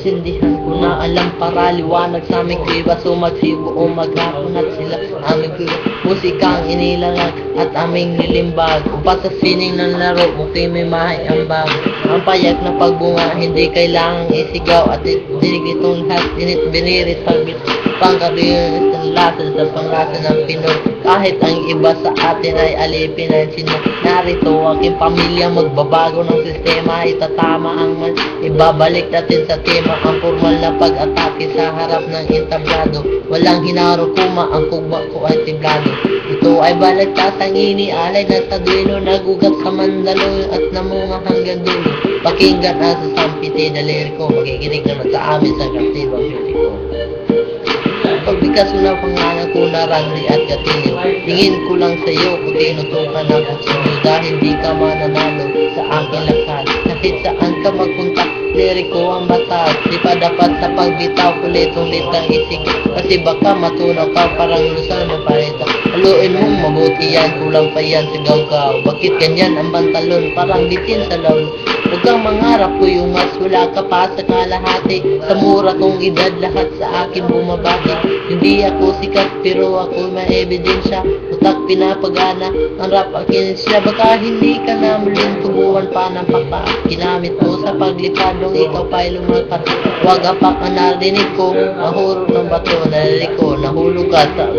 Sindihan ko na alam para liwanag sa aming kriba. Sumagsibo o maghapon at sila aming kriba. Musikang inilalag at aming nilimbag. Upa sa sining ng laro, mukhang may mahiambag. Ang payak na pagbunga, hindi kailangang isigaw. At dinig nitong lahat, binirit pagbit. Pangkariyos ng lasa sa panglasa ng Pinoy. Kahit ang iba sa atin ay alipin ang sino. Narito aking pamilya, magbabago ng sistema. Itatama ang man, ibabalik natin sa tema. Ang formal na pag-atake sa harap ng entablado. Walang hinarukuma, ang kugba ko ay tiblado. Ito ay balagtasang inialay ng tadwilo. Nagugat sa mandalo at namunga hanggang dulo. Pakinggan ang sasampiti na liriko. Makikinig naman sa amin sa kaptibang ko. Pagbigas mo ng pangalan ko na rangli at gatilyo. Tingin ko lang sa'yo kung tinutukan ng kutsilyo. Dahil di ka mananalo sa aking lakad. Kahit saan ka magpunta, liriko ang batas. Di pa dapat sa pagbitaw, kulitong litang isig. Kasi baka matunaw ka, parang lusan mo parito. Haluin mo mabuti yan, kulang pa yan sa gawgaw. Bakit ganyan ang pantalon, parang bitin sa lawn. Huwag kang mangarap ko yung mas wala ka pa sa kalahati. Sa mura kong edad lahat sa akin bumabati. Hindi ako sikat pero ako may ebidensya. Utak pinapagana, ang rap ang kinisya. Baka hindi ka na muling tubuhan pa ng paka. Ginamit mo sa paglipad nung ikaw pa'y lumakas. Huwag apak ang narinig ko, mahurog ng bato. Narinig ko, nahulog ka sa